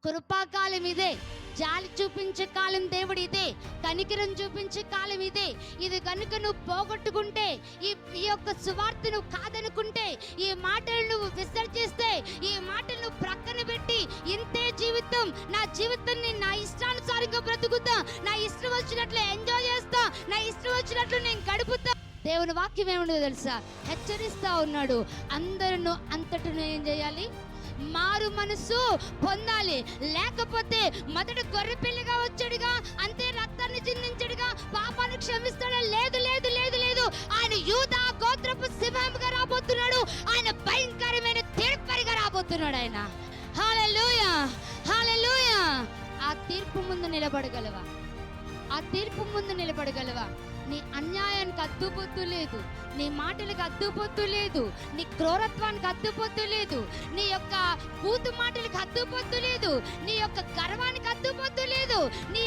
కృపాకాలం ఇదే, జాలి చూపించే కాలం దేవుడు ఇదే, కనికరం చూపించే కాలం ఇదే. ఇది కనుక నువ్వు పోగొట్టుకుంటే, ఈ యొక్క సువార్త నువ్వు కాదనుకుంటే, ఈ మాటలు నువ్వు విసర్జిస్తే, ఈ మాటలు నువ్వు ప్రక్కన పెట్టి, ఇంతే జీవితం, నా జీవితాన్ని నా ఇష్టానుసారంగా బ్రతుకుతా, నా ఇష్టం వచ్చినట్లు ఎంజాయ్ చేస్తా, నా ఇష్టం వచ్చినట్లు నేను గడుపుతా. దేవుని వాక్యం ఏముండదో తెలుసా? హెచ్చరిస్తా ఉన్నాడు, అందరూ అంతటను ఏం చేయాలి? మారు మనసు పొందాలి. లేకపోతే మొదటి గొర్రె పిల్లగా వచ్చాడుగా, అంతే రక్తాన్ని చిందించాడుగా, పాపాన్ని క్షమిస్తాడా? లేదు లేదు లేదు లేదు. ఆయన యూదా గోత్రపు సింహంగా రాబోతున్నాడు. ఆయన భయంకరమైన తీర్పరిగా రాబోతున్నాడు ఆయన. హల్లెలూయా, హల్లెలూయా. ఆ తీర్పు ముందు నిలబడగలవా? ఆ తీర్పు ముందు నిలబడగలవా? నీ అన్యాయానికి అద్దుపొద్దు లేదు, నీ మాటలకు అద్దుపొద్దు లేదు, నీ క్రూరత్వానికి అద్దుపొద్దు లేదు, నీ యొక్క కూతు మాటలకు అద్దుపొద్దు లేదు, నీ యొక్క గర్వానికి అద్దుపొద్దు లేదు, నీ